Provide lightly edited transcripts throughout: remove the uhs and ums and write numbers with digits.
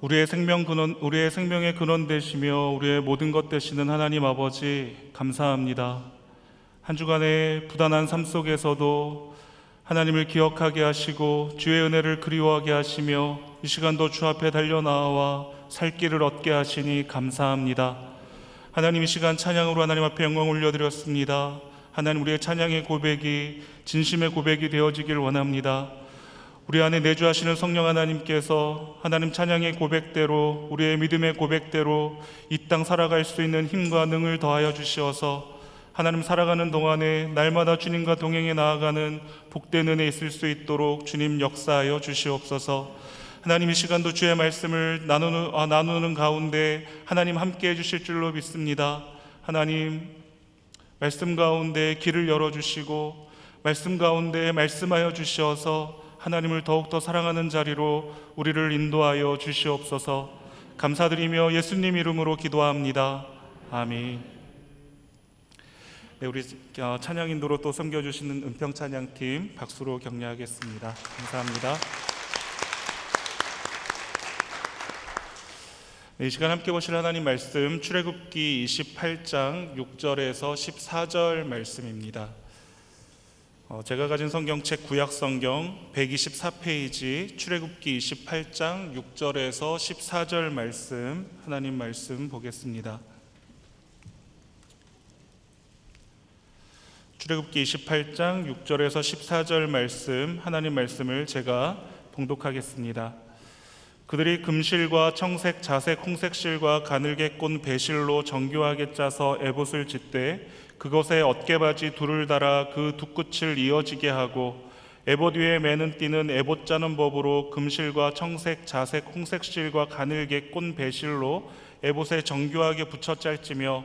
우리의 생명의 근원 되시며 우리의 모든 것 되시는 하나님 아버지, 감사합니다. 한 주간의 부단한 삶 속에서도 하나님을 기억하게 하시고 주의 은혜를 그리워하게 하시며 이 시간도 주 앞에 달려 나와 살 길을 얻게 하시니 감사합니다. 하나님, 이 시간 찬양으로 하나님 앞에 영광 올려드렸습니다. 하나님, 우리의 찬양의 고백이 진심의 고백이 되어지길 원합니다. 우리 안에 내주하시는 성령 하나님께서 하나님 찬양의 고백대로, 우리의 믿음의 고백대로 이 땅 살아갈 수 있는 힘과 능을 더하여 주시어서 하나님 살아가는 동안에 날마다 주님과 동행해 나아가는 복된 은혜 있을 수 있도록 주님 역사하여 주시옵소서. 하나님, 이 시간도 주의 말씀을 나누는 가운데 하나님 함께 해주실 줄로 믿습니다. 하나님, 말씀 가운데 길을 열어주시고 말씀 가운데 말씀하여 주시어서 하나님을 더욱더 사랑하는 자리로 우리를 인도하여 주시옵소서. 감사드리며 예수님 이름으로 기도합니다. 아멘. 네, 우리 찬양 인도로 또 섬겨주시는 은평찬양팀 박수로 격려하겠습니다. 감사합니다. 네, 이 시간 함께 보실 하나님 말씀 출애굽기 28장 6절에서 14절 말씀입니다. 제가 가진 성경책 구약성경 124페이지 출애굽기 28장 6절에서 14절 말씀, 하나님 말씀 보겠습니다. 출애굽기 28장 6절에서 14절 말씀, 하나님 말씀을 제가 봉독하겠습니다. 그들이 금실과 청색, 자색, 홍색실과 가늘게 꼰 배실로 정교하게 짜서 에봇을 짓되 그것에 어깨바지 둘을 달아 그 두 끝을 이어지게 하고 에봇 위에 매는 띠는 에봇 짜는 법으로 금실과 청색, 자색, 홍색실과 가늘게 꼰 배실로 에봇에 정교하게 붙여 짤지며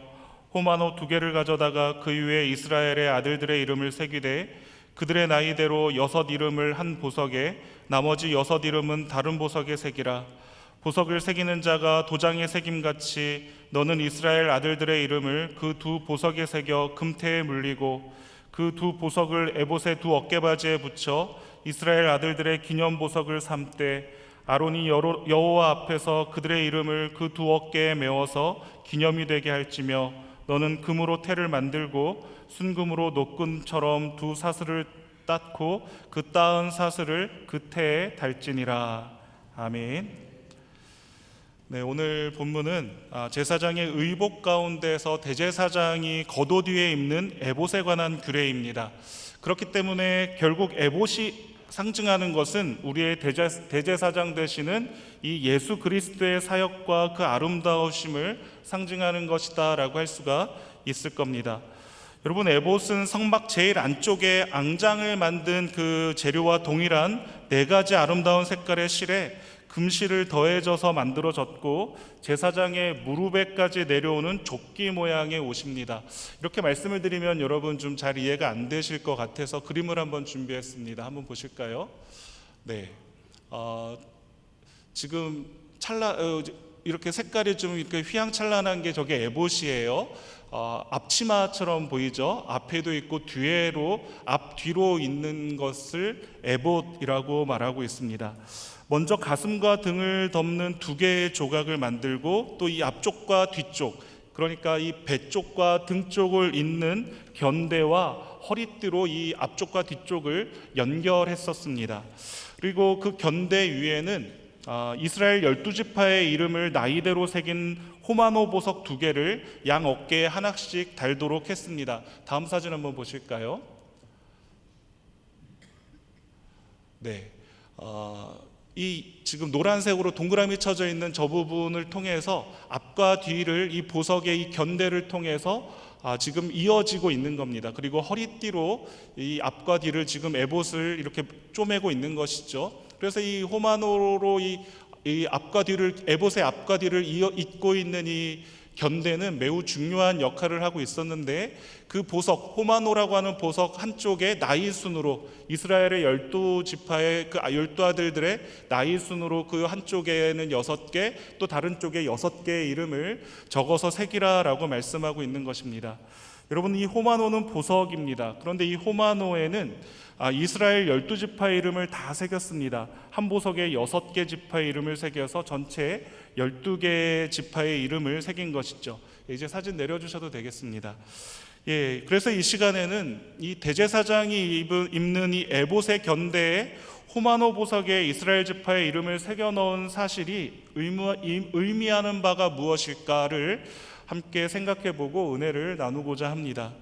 호마노 2개를 가져다가 그 위에 이스라엘의 아들들의 이름을 새기되 그들의 나이대로 6 이름을 한 보석에 나머지 6 이름은 다른 보석에 새기라. 보석을 새기는 자가 도장에 새김같이 너는 이스라엘 아들들의 이름을 그 두 보석에 새겨 금태에 물리고 그 두 보석을 에봇의 두 어깨바지에 붙여 이스라엘 아들들의 기념 보석을 삼되 아론이 여호와 앞에서 그들의 이름을 그 두 어깨에 메워서 기념이 되게 할지며 너는 금으로 태를 만들고 순금으로 노끈처럼 두 사슬을 땄고 그 따은 사슬을 그 태에 달지니라. 아멘. 네, 오늘 본문은 제사장의 의복 가운데서 대제사장이 겉옷 위에 입는 에봇에 관한 규례입니다. 그렇기 때문에 결국 에봇이 상징하는 것은 우리의 대제사장 되시는 이 예수 그리스도의 사역과 그 아름다우심을 상징하는 것이다 라고 할 수가 있을 겁니다. 여러분, 에봇은 성막 제일 안쪽에 앙장을 만든 그 재료와 동일한 4가지 아름다운 색깔의 실에 금실을 더해져서 만들어졌고 제사장의 무릎에까지 내려오는 조끼 모양의 옷입니다. 이렇게 말씀을 드리면 여러분 좀 잘 이해가 안 되실 것 같아서 그림을 한번 준비했습니다. 한번 보실까요? 네, 지금 이렇게 색깔이 좀 이렇게 휘황찬란한 게 저게 에봇이에요. 앞치마처럼 보이죠? 앞에도 있고 앞뒤로 있는 것을 에봇이라고 말하고 있습니다. 먼저 가슴과 등을 덮는 2개의 조각을 만들고 또 이 앞쪽과 뒤쪽, 그러니까 이 배 쪽과 등 쪽을 잇는 견대와 허리띠로 이 앞쪽과 뒤쪽을 연결했었습니다. 그리고 그 견대 위에는 이스라엘 12지파의 이름을 나이대로 새긴 호마노 보석 2개를 양 어깨에 하나씩 달도록 했습니다. 다음 사진 한번 보실까요? 네, 이 지금 노란색으로 동그라미 쳐져 있는 저 부분을 통해서 앞과 뒤를 이 보석의 이 견대를 통해서 지금 이어지고 있는 겁니다. 그리고 허리띠로 이 앞과 뒤를 지금 에봇을 이렇게 쪼매고 있는 것이죠. 그래서 이 호마노로 이 앞과 뒤를, 에봇의 앞과 뒤를 잇고 있는 이 견대는 매우 중요한 역할을 하고 있었는데 그 보석, 호마노라고 하는 보석 한쪽에 나이 순으로 이스라엘의 12지파의 그 12아들들의 나이 순으로 그 한쪽에는 6개, 또 다른 쪽에 6개의 이름을 적어서 새기라라고 말씀하고 있는 것입니다. 여러분, 이 호마노는 보석입니다. 그런데 이 호마노에는 이스라엘 12지파의 이름을 다 새겼습니다. 한 보석에 6개 지파의 이름을 새겨서 전체 12개 지파의 이름을 새긴 것이죠. 이제 사진 내려주셔도 되겠습니다. 그래서 이 시간에는 이 대제사장이 입는 이 에봇의 견대에 호마노 보석에 이스라엘 지파의 이름을 새겨 넣은 사실이 의미하는 바가 무엇일까를 함께 생각해 보고 은혜를 나누고자 합니다.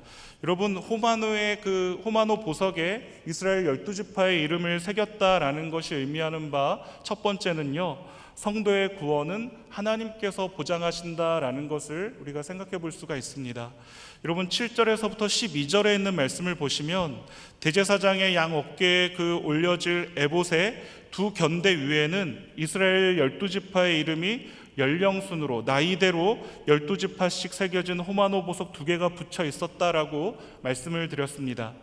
여러분, 호마노 보석에 이스라엘 12지파의 이름을 새겼다라는 것이 의미하는 바 첫 번째는요, 성도의 구원은 하나님께서 보장하신다라는 것을 우리가 생각해 볼 수가 있습니다. 여러분, 7절에서부터 12절에 있는 말씀을 보시면 대제사장의 양 어깨에 올려질 에봇의 두 견대 위에는 이스라엘 12지파의 이름이 연령순으로 나이대로 12지파씩 새겨진 호마노 보석 2개가 붙여 있었다라고 말씀을 드렸습니다.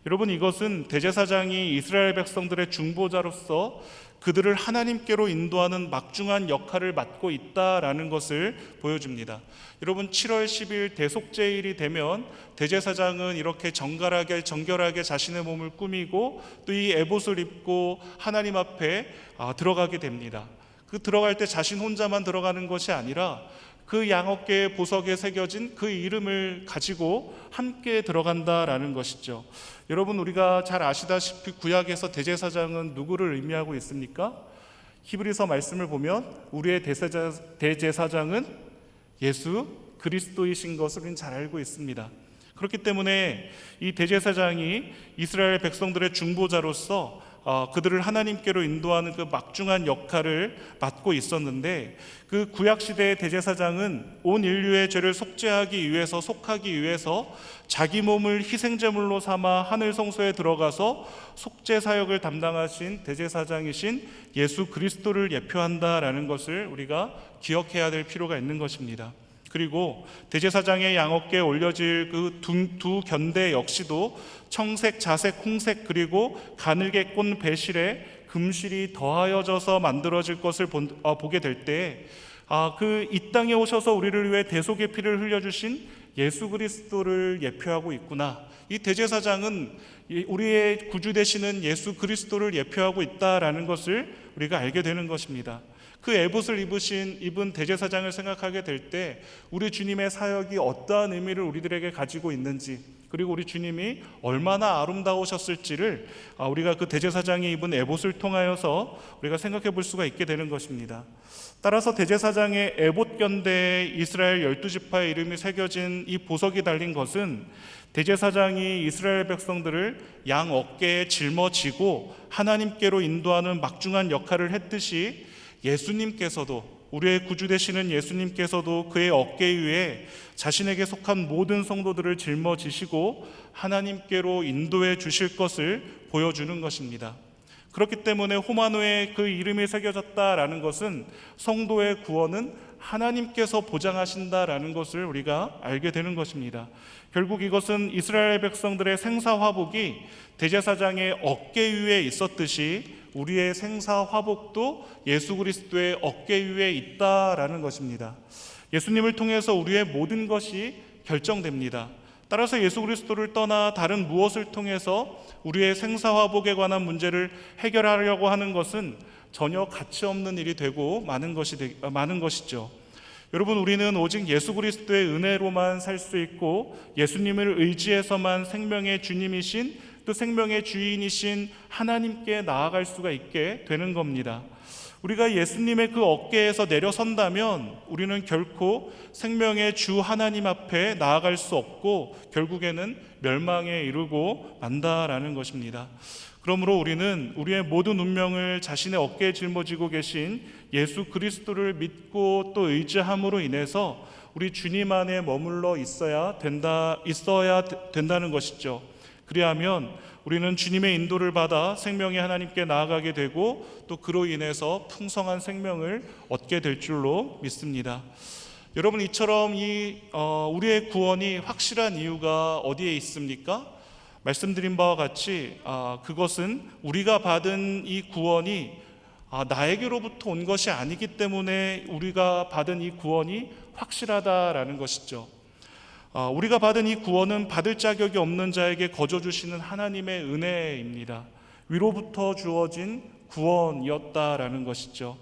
여러분, 이것은 대제사장이 이스라엘 백성들의 중보자로서 그들을 하나님께로 인도하는 막중한 역할을 맡고 있다라는 것을 보여줍니다. 여러분, 7월 10일 대속죄일이 되면 대제사장은 이렇게 정결하게 자신의 몸을 꾸미고 또 이 에봇을 입고 하나님 앞에 들어가게 됩니다. 들어갈 때 자신 혼자만 들어가는 것이 아니라 그 양어깨의 보석에 새겨진 그 이름을 가지고 함께 들어간다라는 것이죠. 여러분, 우리가 잘 아시다시피 구약에서 대제사장은 누구를 의미하고 있습니까? 히브리서 말씀을 보면 우리의 대제사장은 예수 그리스도이신 것을 우리는 잘 알고 있습니다. 그렇기 때문에 이 대제사장이 이스라엘 백성들의 중보자로서 그들을 하나님께로 인도하는 그 막중한 역할을 맡고 있었는데, 그 구약시대의 대제사장은 온 인류의 죄를 속하기 위해서 자기 몸을 희생제물로 삼아 하늘 성소에 들어가서 속죄 사역을 담당하신 대제사장이신 예수 그리스도를 예표한다라는 것을 우리가 기억해야 될 필요가 있는 것입니다. 그리고 대제사장의 양어깨에 올려질 그 두 견대 역시도 청색, 자색, 홍색 그리고 가늘게 꼰 배실에 금실이 더하여져서 만들어질 것을 보게 될 때 이 땅에 오셔서 우리를 위해 대속의 피를 흘려주신 예수 그리스도를 예표하고 있구나. 이 대제사장은 우리의 구주 되시는 예수 그리스도를 예표하고 있다라는 것을 우리가 알게 되는 것입니다. 그 에봇을 입은 대제사장을 생각하게 될 때 우리 주님의 사역이 어떠한 의미를 우리들에게 가지고 있는지, 그리고 우리 주님이 얼마나 아름다우셨을지를 우리가 그 대제사장이 입은 에봇을 통하여서 우리가 생각해 볼 수가 있게 되는 것입니다. 따라서 대제사장의 에봇 견대에 이스라엘 12지파의 이름이 새겨진 이 보석이 달린 것은 대제사장이 이스라엘 백성들을 양 어깨에 짊어지고 하나님께로 인도하는 막중한 역할을 했듯이 예수님께서도, 우리의 구주 되시는 예수님께서도 그의 어깨 위에 자신에게 속한 모든 성도들을 짊어지시고 하나님께로 인도해 주실 것을 보여주는 것입니다. 그렇기 때문에 호마노에 그 이름이 새겨졌다라는 것은 성도의 구원은 하나님께서 보장하신다라는 것을 우리가 알게 되는 것입니다. 결국 이것은 이스라엘 백성들의 생사화복이 대제사장의 어깨 위에 있었듯이 우리의 생사화복도 예수 그리스도의 어깨 위에 있다라는 것입니다. 예수님을 통해서 우리의 모든 것이 결정됩니다. 따라서 예수 그리스도를 떠나 다른 무엇을 통해서 우리의 생사화복에 관한 문제를 해결하려고 하는 것은 전혀 가치 없는 일이 되고 많은 것이죠. 여러분, 우리는 오직 예수 그리스도의 은혜로만 살 수 있고 예수님을 의지해서만 생명의 주님이신, 또 생명의 주인이신 하나님께 나아갈 수가 있게 되는 겁니다. 우리가 예수님의 그 어깨에서 내려선다면 우리는 결코 생명의 주 하나님 앞에 나아갈 수 없고 결국에는 멸망에 이르고 만다라는 것입니다. 그러므로 우리는 우리의 모든 운명을 자신의 어깨에 짊어지고 계신 예수 그리스도를 믿고 또 의지함으로 인해서 우리 주님 안에 머물러 있어야 된다는 것이죠. 그리하면 우리는 주님의 인도를 받아 생명의 하나님께 나아가게 되고 또 그로 인해서 풍성한 생명을 얻게 될 줄로 믿습니다. 여러분, 이처럼 우리의 구원이 확실한 이유가 어디에 있습니까? 말씀드린 바와 같이 그것은 우리가 받은 이 구원이 나에게로부터 온 것이 아니기 때문에 우리가 받은 이 구원이 확실하다라는 것이죠. 우리가 받은 이 구원은 받을 자격이 없는 자에게 거저 주시는 하나님의 은혜입니다. 위로부터 주어진 구원이었다라는 것이죠.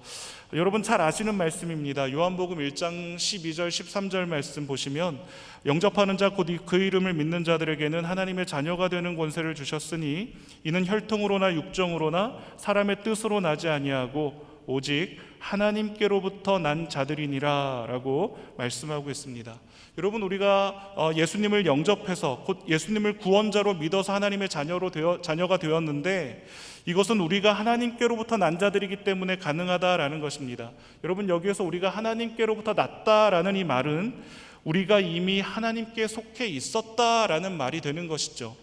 여러분 잘 아시는 말씀입니다. 요한복음 1장 12절 13절 말씀 보시면 영접하는 자 곧 그 이름을 믿는 자들에게는 하나님의 자녀가 되는 권세를 주셨으니 이는 혈통으로나 육정으로나 사람의 뜻으로 나지 아니하고 오직 하나님께로부터 난 자들이니라 라고 말씀하고 있습니다. 여러분 우리가 예수님을 영접해서 곧 예수님을 구원자로 믿어서 하나님의 자녀가 되었는데 이것은 우리가 하나님께로부터 난 자들이기 때문에 가능하다라는 것입니다. 여러분 여기에서 우리가 하나님께로부터 났다라는 이 말은 우리가 이미 하나님께 속해 있었다라는 말이 되는 것이죠.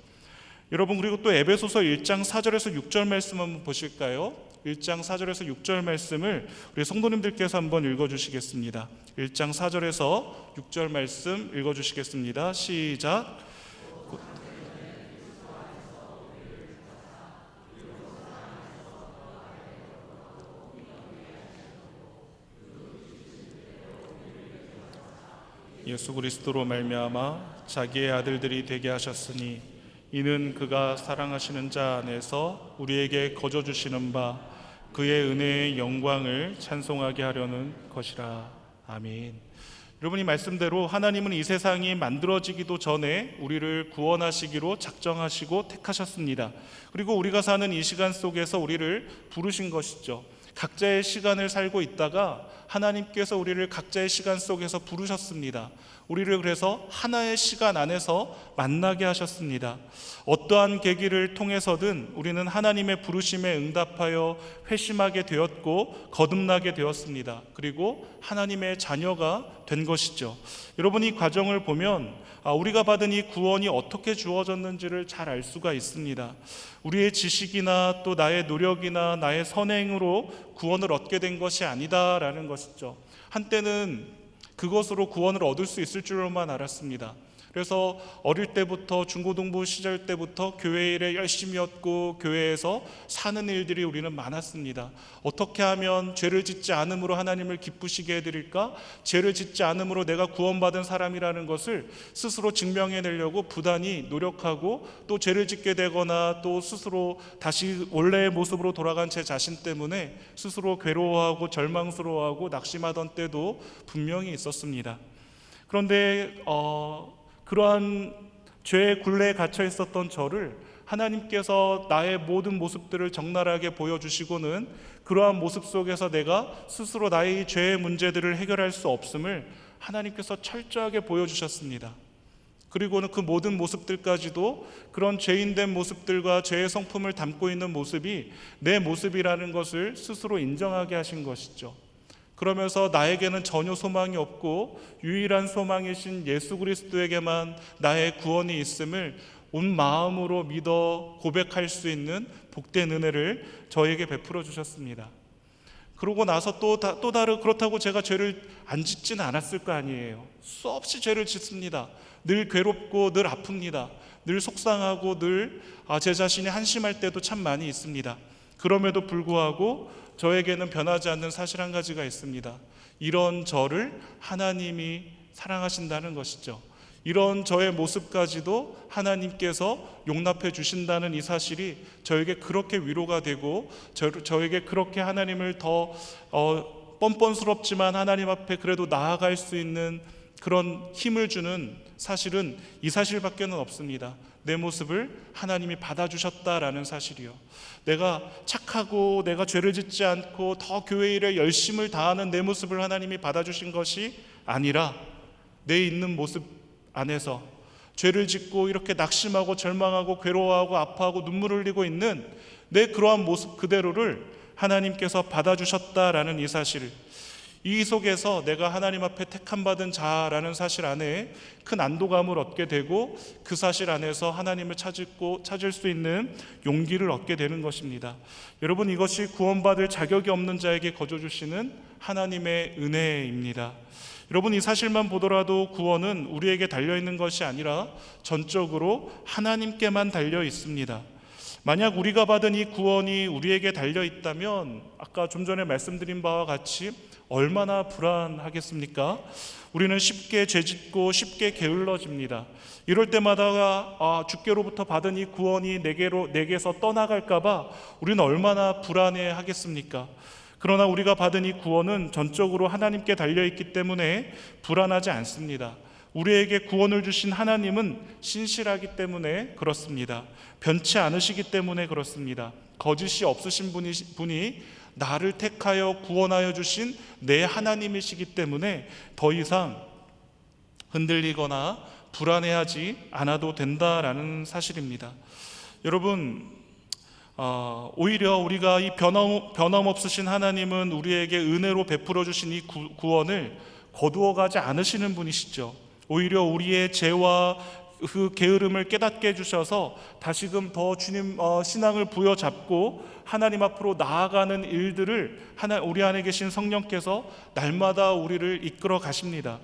여러분 그리고 또 에베소서 1장 4절에서 6절 말씀 한번 보실까요? 1장 4절에서 6절 말씀을 우리 성도님들께서 한번 읽어주시겠습니다. 1장 4절에서 6절 말씀 읽어주시겠습니다. 시작. 예수 그리스도로 말미암아 자기의 아들들이 되게 하셨으니 이는 그가 사랑하시는 자 안에서 우리에게 거저 주시는 바 그의 은혜의 영광을 찬송하게 하려는 것이라. 아멘. 여러분 이 말씀대로 하나님은 이 세상이 만들어지기도 전에 우리를 구원하시기로 작정하시고 택하셨습니다. 그리고 우리가 사는 이 시간 속에서 우리를 부르신 것이죠. 각자의 시간을 살고 있다가 하나님께서 우리를 각자의 시간 속에서 부르셨습니다. 우리를 그래서 하나의 시간 안에서 만나게 하셨습니다. 어떠한 계기를 통해서든 우리는 하나님의 부르심에 응답하여 회심하게 되었고 거듭나게 되었습니다. 그리고 하나님의 자녀가 된 것이죠. 여러분 이 과정을 보면 우리가 받은 이 구원이 어떻게 주어졌는지를 잘 알 수가 있습니다. 우리의 지식이나 또 나의 노력이나 나의 선행으로 구원을 얻게 된 것이 아니다라는 것이죠. 한때는 그것으로 구원을 얻을 수 있을 줄로만 알았습니다. 그래서 어릴 때부터 중고등부 시절 때부터 교회 일에 열심히였고 교회에서 사는 일들이 우리는 많았습니다. 어떻게 하면 죄를 짓지 않음으로 하나님을 기쁘시게 해드릴까? 죄를 짓지 않음으로 내가 구원받은 사람이라는 것을 스스로 증명해내려고 부단히 노력하고 또 죄를 짓게 되거나 또 스스로 다시 원래의 모습으로 돌아간 제 자신 때문에 스스로 괴로워하고 절망스러워하고 낙심하던 때도 분명히 있었습니다. 그런데 그러한 죄의 굴레에 갇혀 있었던 저를 하나님께서 나의 모든 모습들을 적나라하게 보여주시고는 그러한 모습 속에서 내가 스스로 나의 죄의 문제들을 해결할 수 없음을 하나님께서 철저하게 보여주셨습니다. 그리고는 그 모든 모습들까지도 그런 죄인된 모습들과 죄의 성품을 담고 있는 모습이 내 모습이라는 것을 스스로 인정하게 하신 것이죠. 그러면서 나에게는 전혀 소망이 없고 유일한 소망이신 예수 그리스도에게만 나의 구원이 있음을 온 마음으로 믿어 고백할 수 있는 복된 은혜를 저에게 베풀어 주셨습니다. 그러고 나서 또 다른 그렇다고 제가 죄를 안 짓지는 않았을 거 아니에요. 수없이 죄를 짓습니다. 늘 괴롭고 늘 아픕니다. 늘 속상하고 늘 제 자신이 한심할 때도 참 많이 있습니다. 그럼에도 불구하고 저에게는 변하지 않는 사실 한 가지가 있습니다. 이런 저를 하나님이 사랑하신다는 것이죠. 이런 저의 모습까지도 하나님께서 용납해 주신다는 이 사실이 저에게 그렇게 위로가 되고 저에게 그렇게 하나님을 더 뻔뻔스럽지만 하나님 앞에 그래도 나아갈 수 있는 그런 힘을 주는 사실은 이 사실밖에는 없습니다. 내 모습을 하나님이 받아주셨다라는 사실이요. 내가 착하고 내가 죄를 짓지 않고 더 교회 일에 열심을 다하는 내 모습을 하나님이 받아주신 것이 아니라 내 있는 모습 안에서 죄를 짓고 이렇게 낙심하고 절망하고 괴로워하고 아파하고 눈물을 흘리고 있는 내 그러한 모습 그대로를 하나님께서 받아주셨다라는 이 사실, 이 속에서 내가 하나님 앞에 택함받은 자라는 사실 안에 큰 안도감을 얻게 되고 그 사실 안에서 하나님을 찾을 수 있는 용기를 얻게 되는 것입니다. 여러분 이것이 구원받을 자격이 없는 자에게 거저 주시는 하나님의 은혜입니다. 여러분 이 사실만 보더라도 구원은 우리에게 달려있는 것이 아니라 전적으로 하나님께만 달려 있습니다. 만약 우리가 받은 이 구원이 우리에게 달려 있다면 아까 좀 전에 말씀드린 바와 같이 얼마나 불안하겠습니까? 우리는 쉽게 죄짓고 쉽게 게을러집니다. 이럴 때마다 주께로부터 받은 이 구원이 내게서 떠나갈까봐 우리는 얼마나 불안해하겠습니까? 그러나 우리가 받은 이 구원은 전적으로 하나님께 달려있기 때문에 불안하지 않습니다. 우리에게 구원을 주신 하나님은 신실하기 때문에 그렇습니다. 변치 않으시기 때문에 그렇습니다. 거짓이 없으신 분이 나를 택하여 구원하여 주신 내 하나님이시기 때문에 더 이상 흔들리거나 불안해하지 않아도 된다라는 사실입니다. 여러분, 오히려 우리가 이 변함없으신 하나님은 우리에게 은혜로 베풀어 주신 이 구원을 거두어가지 않으시는 분이시죠. 오히려 우리의 죄와 그 게으름을 깨닫게 해주셔서 다시금 더 주님 신앙을 부여잡고 하나님 앞으로 나아가는 일들을 우리 안에 계신 성령께서 날마다 우리를 이끌어 가십니다.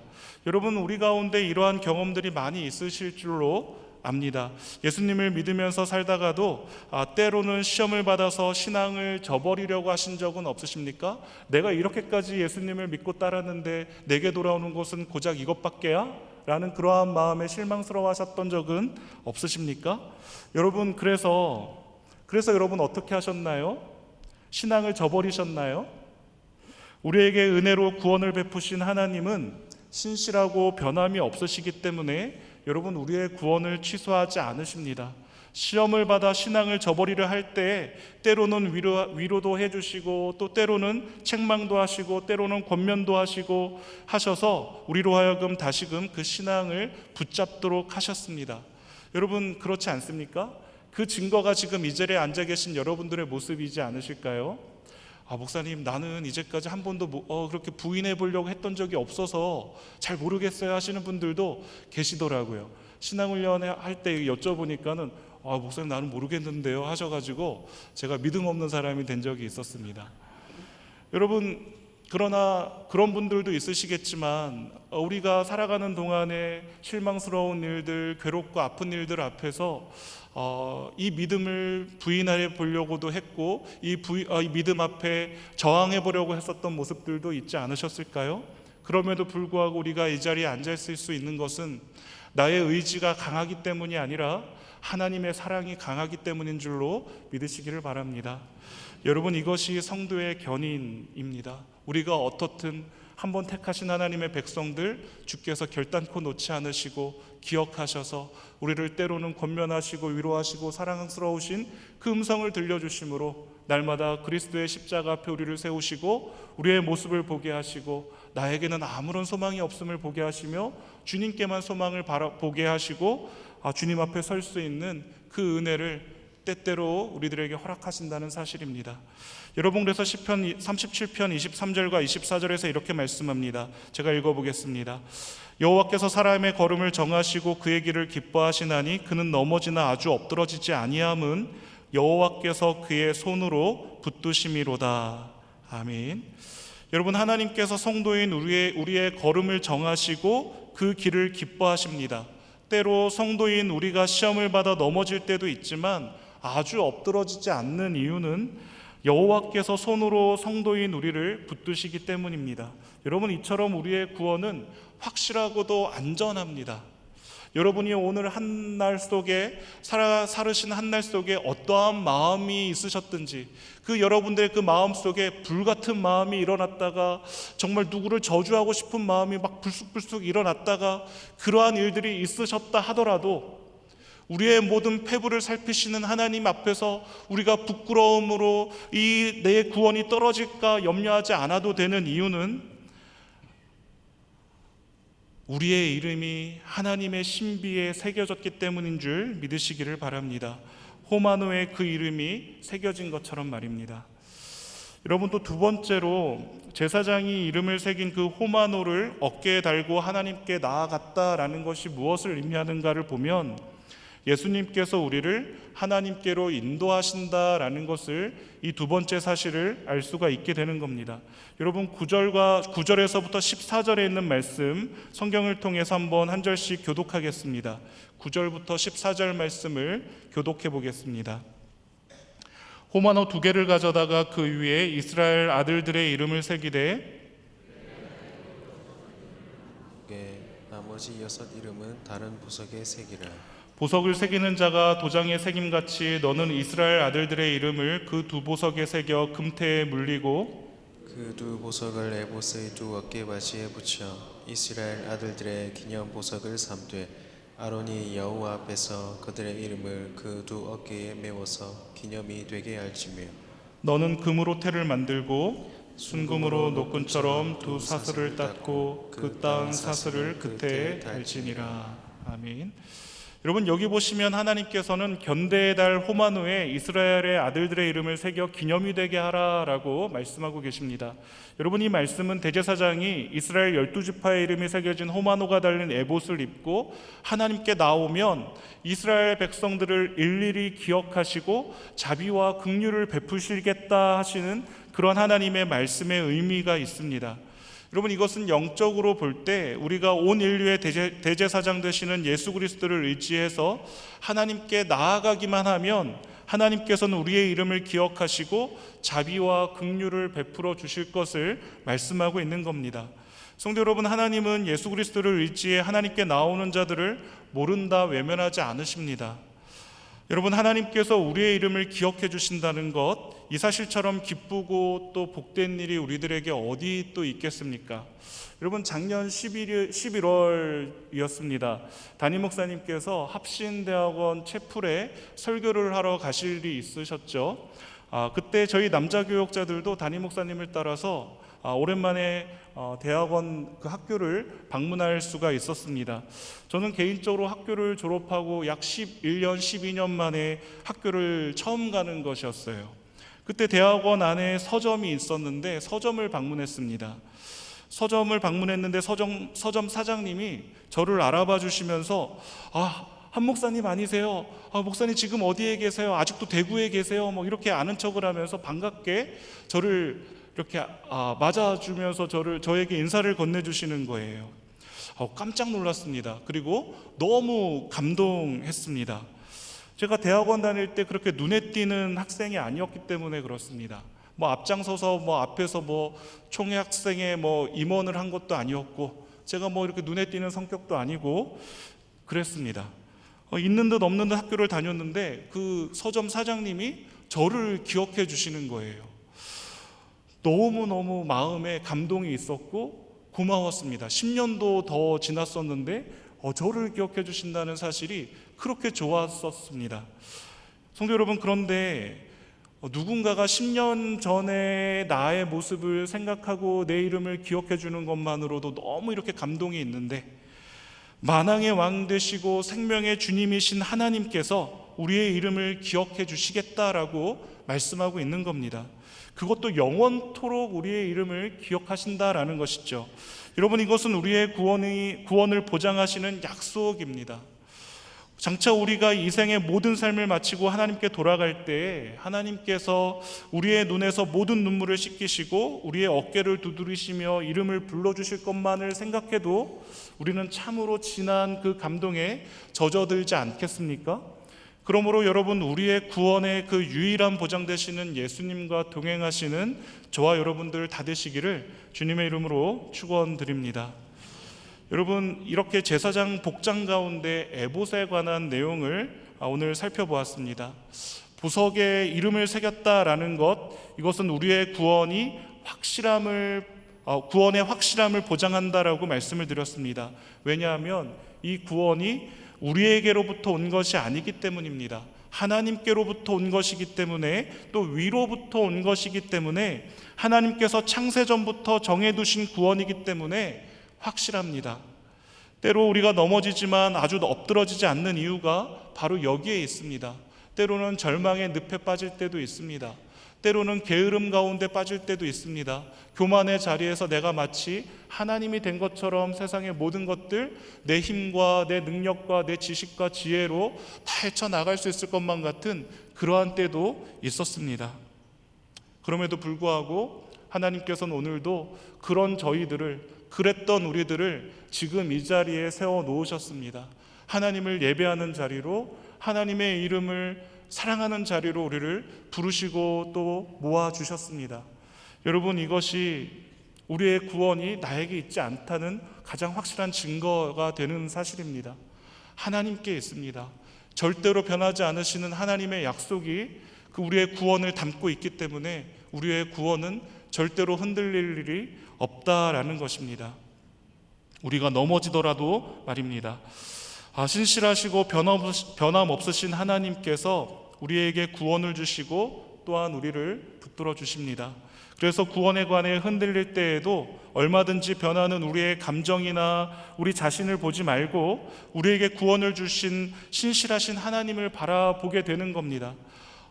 여러분, 우리 가운데 이러한 경험들이 많이 있으실 줄로 압니다. 예수님을 믿으면서 살다가도 때로는 시험을 받아서 신앙을 저버리려고 하신 적은 없으십니까? 내가 이렇게까지 예수님을 믿고 따랐는데 내게 돌아오는 것은 고작 이것밖에야? 라는 그러한 마음에 실망스러워하셨던 적은 없으십니까? 여러분, 그래서 여러분 어떻게 하셨나요? 신앙을 저버리셨나요? 우리에게 은혜로 구원을 베푸신 하나님은 신실하고 변함이 없으시기 때문에 여러분, 우리의 구원을 취소하지 않으십니다. 시험을 받아 신앙을 저버리려 할 때 때로는 위로도 해주시고 또 때로는 책망도 하시고 때로는 권면도 하시고 하셔서 우리로 하여금 다시금 그 신앙을 붙잡도록 하셨습니다. 여러분, 그렇지 않습니까? 그 증거가 지금 이 자리에 앉아 계신 여러분들의 모습이지 않으실까요? 목사님, 나는 이제까지 한 번도 그렇게 부인해 보려고 했던 적이 없어서 잘 모르겠어요 하시는 분들도 계시더라고요. 신앙훈련 할 때 여쭤보니까는 목사님, 나는 모르겠는데요 하셔가지고 제가 믿음 없는 사람이 된 적이 있었습니다. 여러분, 그러나 그런 분들도 있으시겠지만 우리가 살아가는 동안에 실망스러운 일들, 괴롭고 아픈 일들 앞에서 이 믿음을 부인해 보려고도 했고 이 믿음 앞에 저항해 보려고 했었던 모습들도 있지 않으셨을까요? 그럼에도 불구하고 우리가 이 자리에 앉아 있을 수 있는 것은 나의 의지가 강하기 때문이 아니라 하나님의 사랑이 강하기 때문인 줄로 믿으시기를 바랍니다. 여러분, 이것이 성도의 견인입니다. 우리가 어떻든 한번 택하신 하나님의 백성들 주께서 결단코 놓지 않으시고 기억하셔서 우리를 때로는 권면하시고 위로하시고 사랑스러우신 그 음성을 들려주심으로 날마다 그리스도의 십자가 앞에 우리를 세우시고 우리의 모습을 보게 하시고 나에게는 아무런 소망이 없음을 보게 하시며 주님께만 소망을 보게 하시고 주님 앞에 설 수 있는 그 은혜를 때때로 우리들에게 허락하신다는 사실입니다. 여러분, 그래서 시편 37편 23절과 24절에서 이렇게 말씀합니다. 제가 읽어보겠습니다. 여호와께서 사람의 걸음을 정하시고 그의 길을 기뻐하시나니 그는 넘어지나 아주 엎드러지지 아니함은 여호와께서 그의 손으로 붙드심이로다. 아멘. 여러분, 하나님께서 성도인 우리의 걸음을 정하시고 그 길을 기뻐하십니다. 때로 성도인 우리가 시험을 받아 넘어질 때도 있지만 아주 엎드러지지 않는 이유는 여호와께서 손으로 성도인 우리를 붙드시기 때문입니다. 여러분, 이처럼 우리의 구원은 확실하고도 안전합니다. 여러분이 오늘 한날 속에 살으신 한날 속에 어떠한 마음이 있으셨든지 그 여러분들의 그 마음 속에 불같은 마음이 일어났다가 정말 누구를 저주하고 싶은 마음이 막 불쑥불쑥 일어났다가 그러한 일들이 있으셨다 하더라도 우리의 모든 패부를 살피시는 하나님 앞에서 우리가 부끄러움으로 이 내 구원이 떨어질까 염려하지 않아도 되는 이유는 우리의 이름이 하나님의 신비에 새겨졌기 때문인 줄 믿으시기를 바랍니다. 호마노에 그 이름이 새겨진 것처럼 말입니다. 여러분, 또 두 번째로 제사장이 이름을 새긴 그 호마노를 어깨에 달고 하나님께 나아갔다라는 것이 무엇을 의미하는가를 보면 예수님께서 우리를 하나님께로 인도하신다라는 것을 이 두 번째 사실을 알 수가 있게 되는 겁니다. 여러분, 9절에서부터 14절에 있는 말씀 성경을 통해서 한번 한 절씩 교독하겠습니다. 9절부터 14절 말씀을 교독해 보겠습니다. 호마노 2개를 가져다가 그 위에 이스라엘 아들들의 이름을 새기되 보석에 나머지 6 이름은 다른 보석에 새기라. 보석을 새기는 자가 도장에 새김같이 너는 이스라엘 아들들의 이름을 그 두 보석에 새겨 금태에 물리고 그 두 보석을 에봇의 두 어깨바지에 붙여 이스라엘 아들들의 기념 보석을 삼되 아론이 여호와 앞에서 그들의 이름을 그 두 어깨에 메워서 기념이 되게 할지며 너는 금으로 태를 만들고 순금으로 노끈처럼 두 사슬을 닦고 그 땅 사슬을 그때에 달지니라. 아멘. 여러분, 여기 보시면 하나님께서는 견대의 달 호마노에 이스라엘의 아들들의 이름을 새겨 기념이 되게 하라라고 말씀하고 계십니다. 여러분, 이 말씀은 대제사장이 이스라엘 12지파의 이름이 새겨진 호마노가 달린 에봇을 입고 하나님께 나오면 이스라엘 백성들을 일일이 기억하시고 자비와 긍휼을 베푸시겠다 하시는 그런 하나님의 말씀의 의미가 있습니다. 여러분, 이것은 영적으로 볼 때 우리가 온 인류의 대제사장 되시는 예수 그리스도를 의지해서 하나님께 나아가기만 하면 하나님께서는 우리의 이름을 기억하시고 자비와 긍휼을 베풀어 주실 것을 말씀하고 있는 겁니다. 성도 여러분, 하나님은 예수 그리스도를 의지해 하나님께 나오는 자들을 모른다 외면하지 않으십니다. 여러분, 하나님께서 우리의 이름을 기억해 주신다는 것, 이 사실처럼 기쁘고 또 복된 일이 우리들에게 어디 또 있겠습니까? 여러분, 작년 11월이었습니다. 담임 목사님께서 합신대학원 채플에 설교를 하러 가실 일이 있으셨죠. 그때 저희 남자 교역자들도 담임 목사님을 따라서 오랜만에 대학원 그 학교를 방문할 수가 있었습니다. 저는 개인적으로 학교를 졸업하고 약 11년, 12년 만에 학교를 처음 가는 것이었어요. 그때 대학원 안에 서점이 있었는데 서점을 방문했습니다. 서점을 방문했는데 서점 사장님이 저를 알아봐 주시면서 한 목사님 아니세요? 목사님 지금 어디에 계세요? 아직도 대구에 계세요? 뭐 이렇게 아는 척을 하면서 반갑게 저를 이렇게 맞아주면서 저에게 인사를 건네주시는 거예요. 깜짝 놀랐습니다. 그리고 너무 감동했습니다. 제가 대학원 다닐 때 그렇게 눈에 띄는 학생이 아니었기 때문에 그렇습니다. 앞장서서 앞에서 총회 학생의 임원을 한 것도 아니었고, 제가 이렇게 눈에 띄는 성격도 아니고 그랬습니다. 있는 듯 없는 듯 학교를 다녔는데 그 서점 사장님이 저를 기억해 주시는 거예요. 너무너무 마음에 감동이 있었고 고마웠습니다. 10년도 더 지났었는데 저를 기억해 주신다는 사실이 그렇게 좋았었습니다. 성도 여러분, 그런데 누군가가 10년 전에 나의 모습을 생각하고 내 이름을 기억해 주는 것만으로도 너무 이렇게 감동이 있는데, 만왕의 왕 되시고 생명의 주님이신 하나님께서 우리의 이름을 기억해 주시겠다라고 말씀하고 있는 겁니다. 그것도 영원토록 우리의 이름을 기억하신다라는 것이죠. 여러분, 이것은 우리의 구원을 보장하시는 약속입니다. 장차 우리가 이 생의 모든 삶을 마치고 하나님께 돌아갈 때 하나님께서 우리의 눈에서 모든 눈물을 씻기시고 우리의 어깨를 두드리시며 이름을 불러주실 것만을 생각해도 우리는 참으로 진한 그 감동에 젖어들지 않겠습니까? 그러므로 여러분, 우리의 구원의 그 유일한 보장 되시는 예수님과 동행하시는 저와 여러분들 다 되시기를 주님의 이름으로 축원드립니다. 여러분, 이렇게 제사장 복장 가운데 에봇에 관한 내용을 오늘 살펴보았습니다. 보석에 이름을 새겼다라는 것, 이것은 우리의 구원의 확실함을 보장한다라고 말씀을 드렸습니다. 왜냐하면 이 구원이 우리에게로부터 온 것이 아니기 때문입니다. 하나님께로부터 온 것이기 때문에, 또 위로부터 온 것이기 때문에, 하나님께서 창세전부터 정해두신 구원이기 때문에 확실합니다. 때로 우리가 넘어지지만 아주 엎드러지지 않는 이유가 바로 여기에 있습니다. 때로는 절망의 늪에 빠질 때도 있습니다. 때로는 게으름 가운데 빠질 때도 있습니다. 교만의 자리에서 내가 마치 하나님이 된 것처럼 세상의 모든 것들, 내 힘과 내 능력과 내 지식과 지혜로 다 헤쳐나갈 수 있을 것만 같은 그러한 때도 있었습니다. 그럼에도 불구하고 하나님께서는 오늘도 그런 그랬던 우리들을 지금 이 자리에 세워 놓으셨습니다. 하나님을 예배하는 자리로, 하나님의 이름을 사랑하는 자리로 우리를 부르시고 또 모아주셨습니다. 여러분, 이것이 우리의 구원이 나에게 있지 않다는 가장 확실한 증거가 되는 사실입니다. 하나님께 있습니다. 절대로 변하지 않으시는 하나님의 약속이 그 우리의 구원을 담고 있기 때문에 우리의 구원은 절대로 흔들릴 일이 없다라는 것입니다. 우리가 넘어지더라도 말입니다. 신실하시고 변함없으신 하나님께서 우리에게 구원을 주시고 또한 우리를 붙들어 주십니다. 그래서 구원에 관해 흔들릴 때에도 얼마든지 변하는 우리의 감정이나 우리 자신을 보지 말고 우리에게 구원을 주신 신실하신 하나님을 바라보게 되는 겁니다.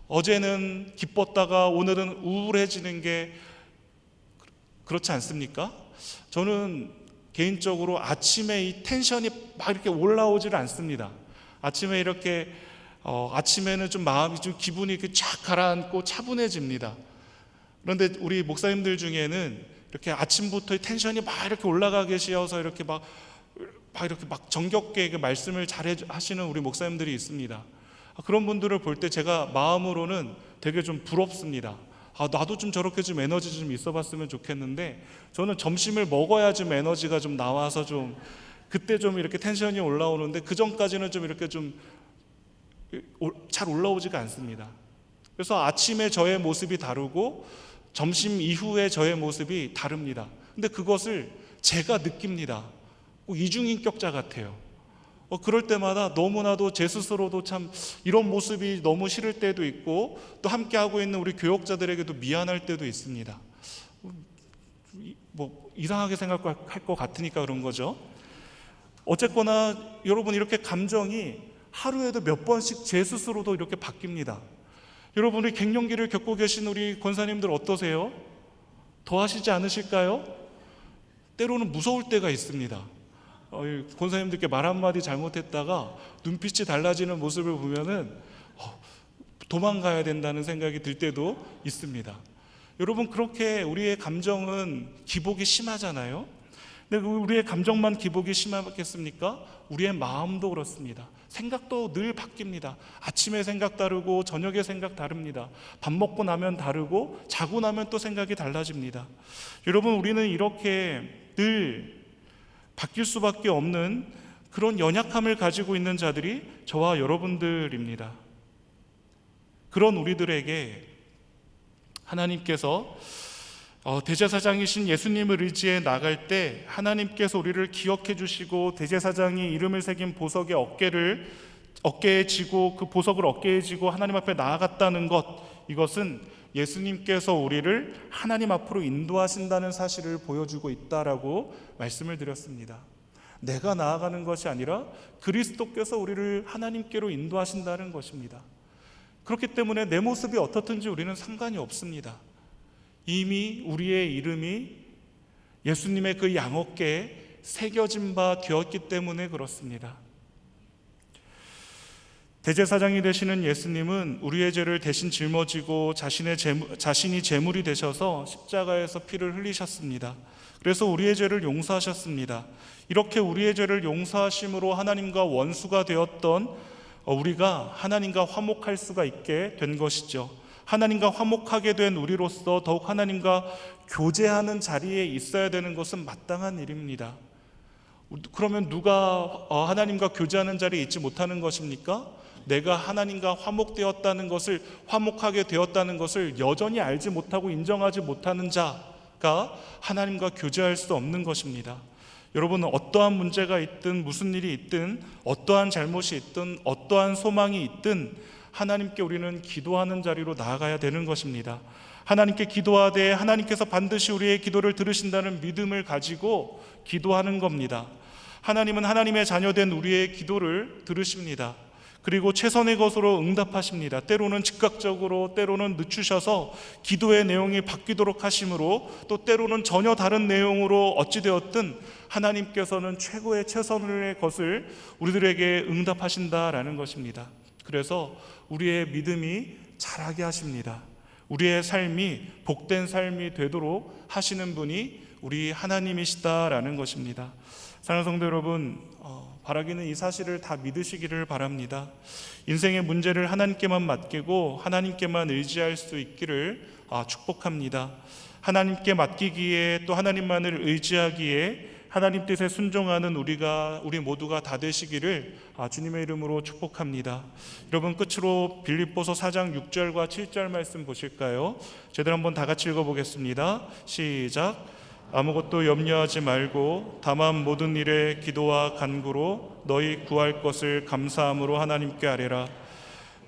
어제는 기뻤다가 오늘은 우울해지는 게 그렇지 않습니까? 저는 개인적으로 아침에 이 텐션이 막 이렇게 올라오지를 않습니다. 아침에 이렇게 아침에는 좀 마음이 좀 기분이 이렇게 쫙 가라앉고 차분해집니다. 그런데 우리 목사님들 중에는 이렇게 아침부터 텐션이 막 이렇게 올라가 계셔서 이렇게 막 정겹게 말씀을 잘 하시는 우리 목사님들이 있습니다. 그런 분들을 볼 때 제가 마음으로는 되게 좀 부럽습니다. 나도 좀 저렇게 좀 에너지 좀 있어 봤으면 좋겠는데, 저는 점심을 먹어야 좀 에너지가 좀 나와서 좀 그때 좀 이렇게 텐션이 올라오는데 그 전까지는 좀 이렇게 좀 잘 올라오지가 않습니다. 그래서 아침에 저의 모습이 다르고 점심 이후에 저의 모습이 다릅니다. 근데 그것을 제가 느낍니다. 이중인격자 같아요. 그럴 때마다 너무나도 제 스스로도 참 이런 모습이 너무 싫을 때도 있고, 또 함께하고 있는 우리 교역자들에게도 미안할 때도 있습니다. 이상하게 생각할 것 같으니까 그런 거죠. 어쨌거나 여러분, 이렇게 감정이 하루에도 몇 번씩 제 스스로도 이렇게 바뀝니다. 여러분, 우리 갱년기를 겪고 계신 우리 권사님들 어떠세요? 더 하시지 않으실까요? 때로는 무서울 때가 있습니다. 권사님들께 말 한마디 잘못했다가 눈빛이 달라지는 모습을 보면은 도망가야 된다는 생각이 들 때도 있습니다. 여러분, 그렇게 우리의 감정은 기복이 심하잖아요. 근데 우리의 감정만 기복이 심하겠습니까? 우리의 마음도 그렇습니다. 생각도 늘 바뀝니다. 아침에 생각 다르고 저녁에 생각 다릅니다. 밥 먹고 나면 다르고 자고 나면 또 생각이 달라집니다. 여러분, 우리는 이렇게 늘 바뀔 수밖에 없는 그런 연약함을 가지고 있는 자들이 저와 여러분들입니다. 그런 우리들에게 하나님께서 대제사장이신 예수님을 의지해 나갈 때 하나님께서 우리를 기억해 주시고 대제사장이 이름을 새긴 보석의 어깨에 지고 그 보석을 어깨에 지고 하나님 앞에 나아갔다는 것, 이것은 예수님께서 우리를 하나님 앞으로 인도하신다는 사실을 보여주고 있다라고 말씀을 드렸습니다. 내가 나아가는 것이 아니라 그리스도께서 우리를 하나님께로 인도하신다는 것입니다. 그렇기 때문에 내 모습이 어떻든지 우리는 상관이 없습니다. 이미 우리의 이름이 예수님의 그 양어깨에 새겨진 바 되었기 때문에 그렇습니다. 대제사장이 되시는 예수님은 우리의 죄를 대신 짊어지고 자신이 제물이 되셔서 십자가에서 피를 흘리셨습니다. 그래서 우리의 죄를 용서하셨습니다. 이렇게 우리의 죄를 용서하심으로 하나님과 원수가 되었던 우리가 하나님과 화목할 수가 있게 된 것이죠. 하나님과 화목하게 된 우리로서 더욱 하나님과 교제하는 자리에 있어야 되는 것은 마땅한 일입니다. 그러면 누가 하나님과 교제하는 자리에 있지 못하는 것입니까? 내가 하나님과 화목하게 되었다는 것을 여전히 알지 못하고 인정하지 못하는 자가 하나님과 교제할 수 없는 것입니다. 여러분은 어떠한 문제가 있든 무슨 일이 있든 어떠한 잘못이 있든 어떠한 소망이 있든 하나님께 우리는 기도하는 자리로 나아가야 되는 것입니다. 하나님께 기도하되 하나님께서 반드시 우리의 기도를 들으신다는 믿음을 가지고 기도하는 겁니다. 하나님은 하나님의 자녀된 우리의 기도를 들으십니다. 그리고 최선의 것으로 응답하십니다. 때로는 즉각적으로, 때로는 늦추셔서 기도의 내용이 바뀌도록 하심으로, 또 때로는 전혀 다른 내용으로 어찌되었든 하나님께서는 최고의 최선의 것을 우리들에게 응답하신다라는 것입니다. 그래서 우리의 믿음이 자라게 하십니다. 우리의 삶이 복된 삶이 되도록 하시는 분이 우리 하나님이시다라는 것입니다. 사랑하는 성도 여러분, 바라기는 이 사실을 다 믿으시기를 바랍니다. 인생의 문제를 하나님께만 맡기고 하나님께만 의지할 수 있기를 축복합니다. 하나님께 맡기기에 또 하나님만을 의지하기에 하나님 뜻에 순종하는 우리 모두가 다 되시기를 주님의 이름으로 축복합니다. 여러분, 끝으로 빌립보서 4장 6절과 7절 말씀 보실까요? 제대로 한번 다 같이 읽어보겠습니다. 시작. 아무것도 염려하지 말고 다만 모든 일에 기도와 간구로 너희 구할 것을 감사함으로 하나님께 아뢰라.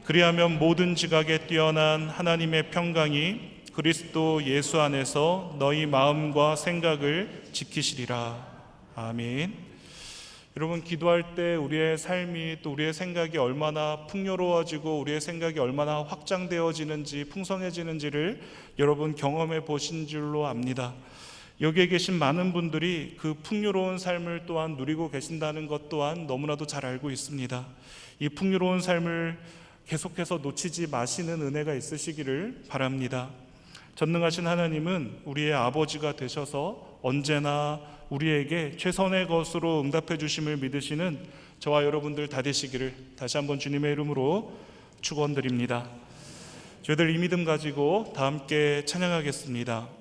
그리하면 모든 지각에 뛰어난 하나님의 평강이 그리스도 예수 안에서 너희 마음과 생각을 지키시리라. 아멘. 여러분, 기도할 때 우리의 삶이 또 우리의 생각이 얼마나 풍요로워지고 우리의 생각이 얼마나 확장되어지는지 풍성해지는지를 여러분 경험해 보신 줄로 압니다. 여기에 계신 많은 분들이 그 풍요로운 삶을 또한 누리고 계신다는 것 또한 너무나도 잘 알고 있습니다. 이 풍요로운 삶을 계속해서 놓치지 마시는 은혜가 있으시기를 바랍니다. 전능하신 하나님은 우리의 아버지가 되셔서 언제나 우리에게 최선의 것으로 응답해 주심을 믿으시는 저와 여러분들 다 되시기를 다시 한번 주님의 이름으로 축원드립니다. 저희들 이 믿음 가지고 다 함께 찬양하겠습니다.